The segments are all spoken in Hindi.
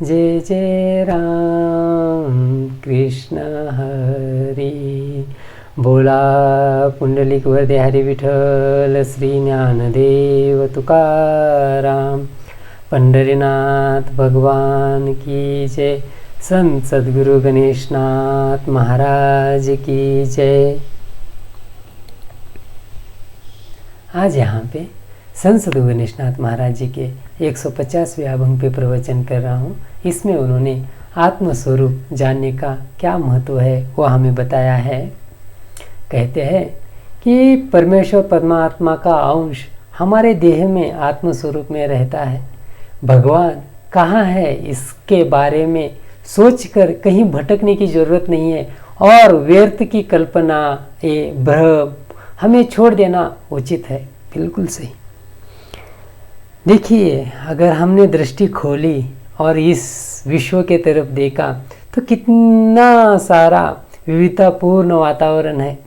जय जय राम कृष्ण हरी। बोला पुंडलिक वरदे हरी विठ्ठल श्री ज्ञानदेव तुकाराम। पंढरीनाथ भगवान की जय। संत सद्गुरु गणेशनाथ महाराज की जय। आज यहाँ पे संत सद्गुरु गणेशनाथ महाराज जी के 150वें अभंग पे प्रवचन कर रहा हूँ। इसमें उन्होंने आत्मस्वरूप जानने का क्या महत्व है वो हमें बताया है। कहते हैं कि परमेश्वर परमात्मा का अंश हमारे देह में आत्मस्वरूप में रहता है। भगवान कहाँ है इसके बारे में सोचकर कहीं भटकने की ज़रूरत नहीं है और व्यर्थ की कल्पना ये भ्रम हमें छोड़ देना उचित है। बिल्कुल सही। देखिए, अगर हमने दृष्टि खोली और इस विश्व के तरफ देखा तो कितना सारा विविधतापूर्ण वातावरण है,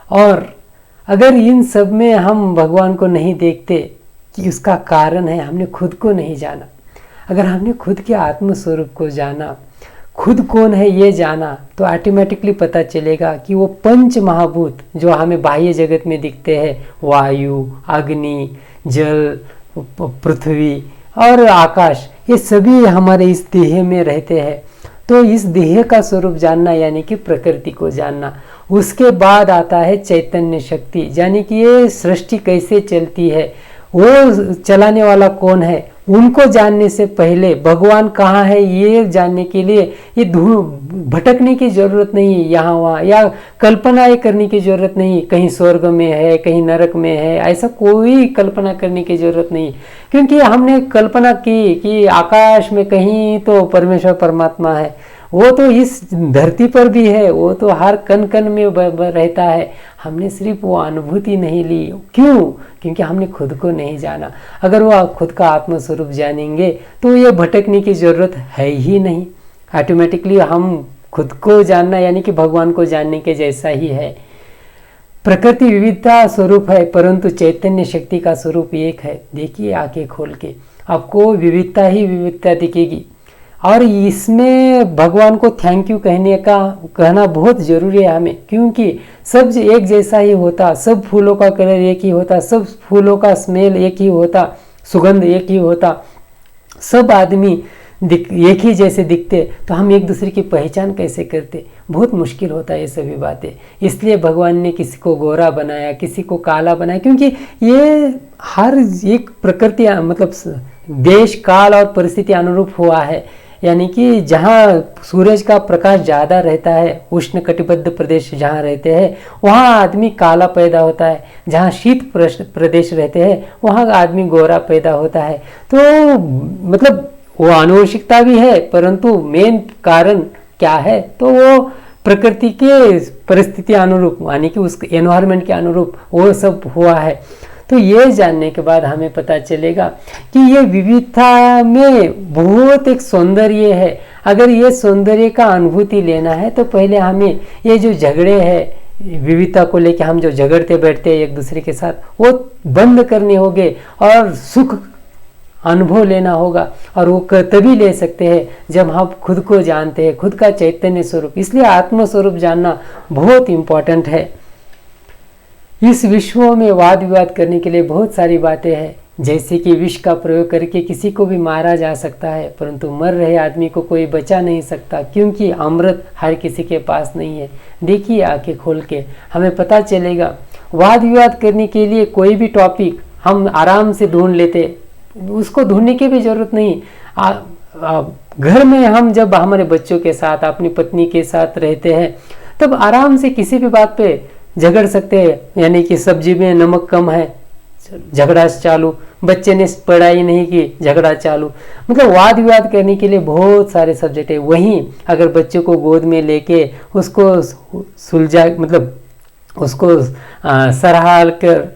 और अगर इन सब में हम भगवान को नहीं देखते कि उसका कारण है हमने खुद को नहीं जाना। अगर हमने खुद के आत्मस्वरूप को जाना, खुद कौन है ये जाना, तो ऑटोमेटिकली पता चलेगा कि वो पंच महाभूत जो हमें बाह्य जगत में दिखते हैं, वायु, अग्नि, जल, पृथ्वी और आकाश, ये सभी हमारे इस देह में रहते हैं। तो इस देह का स्वरूप जानना यानी कि प्रकृति को जानना। उसके बाद आता है चैतन्य शक्ति, यानी कि ये सृष्टि कैसे चलती है, वो चलाने वाला कौन है, उनको जानने से पहले भगवान कहाँ है ये जानने के लिए ये भटकने की ज़रूरत नहीं है यहाँ वहाँ, या कल्पनाएं करने की ज़रूरत नहीं। कहीं स्वर्ग में है, कहीं नरक में है, ऐसा कोई कल्पना करने की ज़रूरत नहीं। क्योंकि हमने कल्पना की कि आकाश में कहीं तो परमेश्वर परमात्मा है, वो तो इस धरती पर भी है, वो तो हर कण कण में रहता है। हमने सिर्फ वो अनुभूति नहीं ली। क्यों? क्योंकि हमने खुद को नहीं जाना। अगर वो खुद का आत्मस्वरूप जानेंगे तो ये भटकने की ज़रूरत है ही नहीं। ऑटोमेटिकली हम खुद को जानना यानी कि भगवान को जानने के जैसा ही है। प्रकृति विविधता स्वरूप है, परंतु चैतन्य शक्ति का स्वरूप एक है। देखिए आंखें खोल के आपको विविधता ही विविधता दिखेगी, और इसमें भगवान को थैंक यू कहना बहुत ज़रूरी है हमें। क्योंकि सब एक जैसा ही होता, सब फूलों का कलर एक ही होता, सब फूलों का स्मेल एक ही होता, सुगंध एक ही होता, सब आदमी एक ही जैसे दिखते, तो हम एक दूसरे की पहचान कैसे करते? बहुत मुश्किल होता है ये सभी बातें। इसलिए भगवान ने किसी को गोरा बनाया, किसी को काला बनाया, क्योंकि ये हर एक प्रकृति मतलब देश काल और परिस्थिति अनुरूप हुआ है। यानी कि जहाँ सूरज का प्रकाश ज़्यादा रहता है, उष्ण कटिबद्ध प्रदेश जहाँ रहते हैं, वहाँ आदमी काला पैदा होता है। जहाँ शीत प्रदेश रहते हैं वहाँ आदमी गोरा पैदा होता है। तो मतलब वो आनुवंशिकता भी है, परंतु मेन कारण क्या है? तो वो प्रकृति के परिस्थिति अनुरूप यानी कि उस एनवायरनमेंट के अनुरूप वो सब हुआ है। तो ये जानने के बाद हमें पता चलेगा कि ये विविधता में बहुत एक सौंदर्य है। अगर ये सौंदर्य का अनुभूति लेना है तो पहले हमें ये जो झगड़े हैं विविधता को लेकर, हम जो झगड़ते बैठते हैं एक दूसरे के साथ, वो बंद करने होंगे और सुख अनुभव लेना होगा। और वो तभी ले सकते हैं जब हम खुद को जानते हैं, खुद का चैतन्य स्वरूप। इसलिए आत्मस्वरूप जानना बहुत इम्पोर्टेंट है। इस विश्व में वाद विवाद करने के लिए बहुत सारी बातें हैं, जैसे कि विष का प्रयोग करके किसी को भी मारा जा सकता है, परंतु मर रहे आदमी को कोई बचा नहीं सकता, क्योंकि अमृत हर किसी के पास नहीं है। देखिए आंखें खोल के हमें पता चलेगा। वाद विवाद करने के लिए कोई भी टॉपिक हम आराम से ढूंढ लेते, उसको ढूंढने की भी जरूरत नहीं। घर में हम जब हमारे बच्चों के साथ, अपनी पत्नी के साथ रहते हैं, तब आराम से किसी भी बात पे झगड़ सकते हैं। यानी कि सब्जी में नमक कम है, झगड़ा चालू, बच्चे ने पढ़ाई नहीं की, झगड़ा चालू। मतलब वाद विवाद करने के लिए बहुत सारे सब्जेक्ट है। वहीं अगर बच्चे को गोद में लेके उसको सुलझा, मतलब उसको सरहाल कर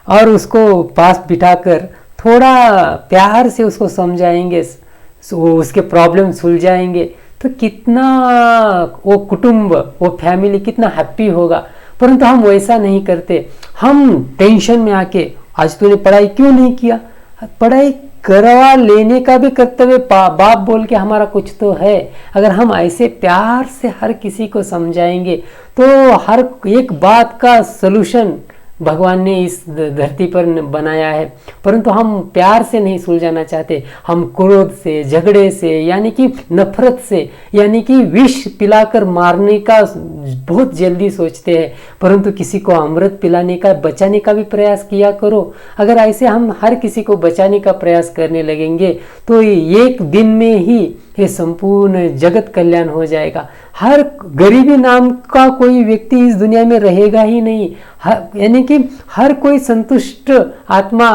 और उसको पास बिठाकर थोड़ा प्यार से उसको समझाएंगे, उसके प्रॉब्लम सुलझाएंगे, तो कितना वो कुटुंब, वो फैमिली कितना हैप्पी होगा। परंतु हम वैसा नहीं करते। हम टेंशन में आके, आज तूने पढ़ाई क्यों नहीं किया? पढ़ाई करवा लेने का भी कर्तव्य बाप बोल के हमारा कुछ तो है। अगर हम ऐसे प्यार से हर किसी को समझाएंगे तो हर एक बात का सलूशन भगवान ने इस धरती पर बनाया है, परंतु हम प्यार से नहीं सुलझाना चाहते। हम क्रोध से, झगड़े से, यानी कि नफरत से, यानी कि विष पिलाकर मारने का बहुत जल्दी सोचते हैं, परंतु किसी को अमृत पिलाने का, बचाने का भी प्रयास किया करो। अगर ऐसे हम हर किसी को बचाने का प्रयास करने लगेंगे तो एक दिन में ही ये संपूर्ण जगत कल्याण हो जाएगा। हर गरीबी नाम का कोई व्यक्ति इस दुनिया में रहेगा ही नहीं, यानी कि हर कोई संतुष्ट आत्मा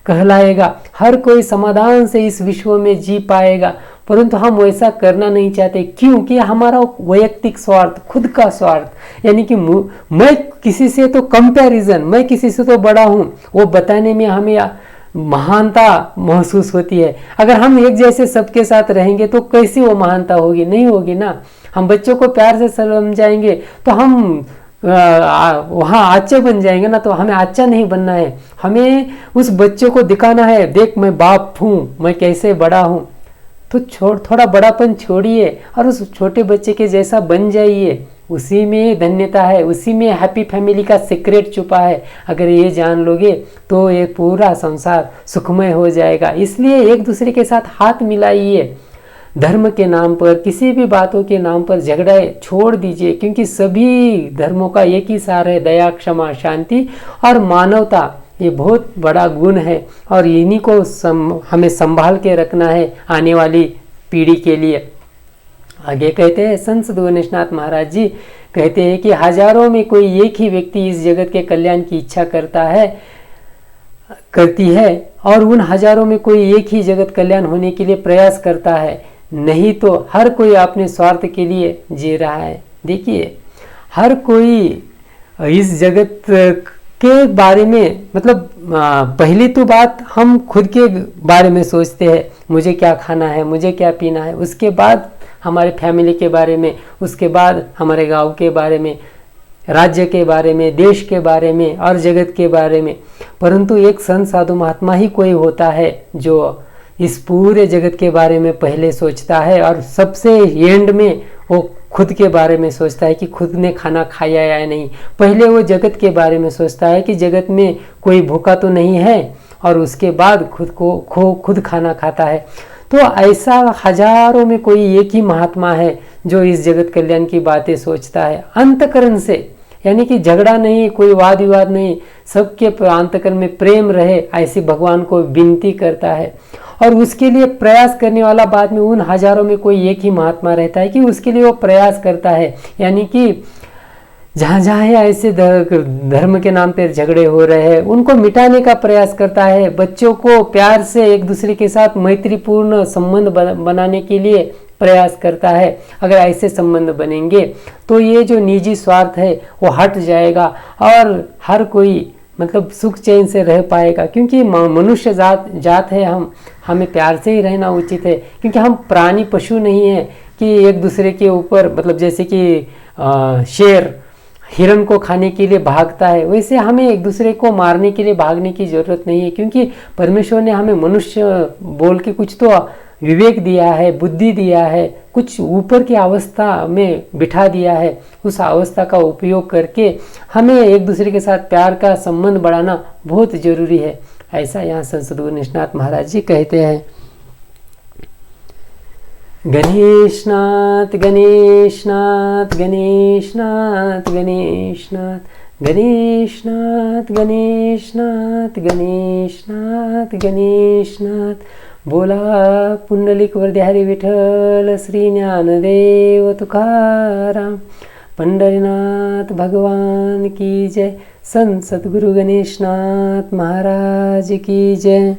कहलाएगा, हर कोई समाधान से इस विश्व में जी पाएगा। परंतु हम वैसा करना नहीं चाहते, क्योंकि हमारा वैयक्तिक स्वार्थ, खुद का स्वार्थ, यानी कि मैं किसी से तो कंपैरिजन, मैं किसी से तो बड़ा हूँ, वो बताने में हमें महानता महसूस होती है। अगर हम एक जैसे सबके साथ रहेंगे तो कैसी वो महानता होगी? नहीं होगी ना। हम बच्चों को प्यार से समझाएंगे तो हम वहाँ आच्चा बन जाएंगे ना, तो हमें आच्चा नहीं बनना है। हमें उस बच्चे को दिखाना है, देख मैं बाप हूँ, मैं कैसे बड़ा हूँ। तो थोड़ा बड़ापन छोड़िए और उस छोटे बच्चे के जैसा बन जाइए। उसी में धन्यता है, उसी में हैप्पी फैमिली का सीक्रेट छुपा है। अगर ये जान लोगे तो ये पूरा संसार सुखमय हो जाएगा। इसलिए एक दूसरे के साथ हाथ मिलाइए। धर्म के नाम पर, किसी भी बातों के नाम पर झगड़ा छोड़ दीजिए, क्योंकि सभी धर्मों का एक ही सार है, दया, क्षमा, शांति और मानवता। ये बहुत बड़ा गुण है और इन्हीं को हमें संभाल के रखना है आने वाली पीढ़ी के लिए। आगे कहते हैं, संत सद्गुरु गणेशनाथ महाराज जी कहते हैं कि हजारों में कोई एक ही व्यक्ति इस जगत के कल्याण की इच्छा करती है और उन हजारों में कोई एक ही जगत कल्याण होने के लिए प्रयास करता है, नहीं तो हर कोई अपने स्वार्थ के लिए जी रहा है। देखिए, हर कोई इस जगत के बारे में, मतलब पहली तो बात हम खुद के बारे में सोचते हैं, मुझे क्या खाना है, मुझे क्या पीना है, उसके बाद हमारे फैमिली के बारे में, उसके बाद हमारे गांव के बारे में, राज्य के बारे में, देश के बारे में और जगत के बारे में। परंतु एक संत साधु महात्मा ही कोई होता है जो इस पूरे जगत के बारे में पहले सोचता है और सबसे एंड में वो खुद के बारे में सोचता है कि खुद ने खाना खाया या नहीं। पहले वो जगत के बारे में सोचता है कि जगत में कोई भूखा तो नहीं है, और उसके बाद खुद खाना खाता है। तो ऐसा हजारों में कोई एक ही महात्मा है जो इस जगत कल्याण की बातें सोचता है अंतकरण से, यानी कि झगड़ा नहीं, कोई वाद विवाद नहीं, सबके अंतकरण में प्रेम रहे, ऐसी भगवान को विनती करता है। और उसके लिए प्रयास करने वाला बाद में उन हजारों में कोई एक ही महात्मा रहता है कि उसके लिए वो प्रयास करता है, यानी कि जहाँ जहाँ ऐसे धर्म के नाम पर झगड़े हो रहे हैं उनको मिटाने का प्रयास करता है। बच्चों को प्यार से एक दूसरे के साथ मैत्रीपूर्ण संबंध बनाने के लिए प्रयास करता है। अगर ऐसे संबंध बनेंगे तो ये जो निजी स्वार्थ है वो हट जाएगा और हर कोई मतलब सुख चैन से रह पाएगा, क्योंकि मनुष्य जात है, हमें प्यार से ही रहना उचित है। क्योंकि हम प्राणी पशु नहीं है कि एक दूसरे के ऊपर, मतलब जैसे कि शेर हिरण को खाने के लिए भागता है, वैसे हमें एक दूसरे को मारने के लिए भागने की जरूरत नहीं है। क्योंकि परमेश्वर ने हमें मनुष्य बोल के कुछ तो विवेक दिया है, बुद्धि दिया है, कुछ ऊपर की अवस्था में बिठा दिया है। उस अवस्था का उपयोग करके हमें एक दूसरे के साथ प्यार का संबंध बढ़ाना बहुत जरूरी है। ऐसा यहाँ संत सद्गुरु गणेशनाथ महाराज जी कहते हैं। गणेशनाथ गणेशनाथ गणेशनाथ गणेशनाथ गणेशनाथ गणेशनाथ गणेशनाथ गणेशनाथ। बोला पुंडलिक वरदे विठ्ठल श्री ज्ञानदेव तुकाराम। पंढरीनाथ भगवान की जय। संत सद्गुरु गणेशनाथ महाराज की जय।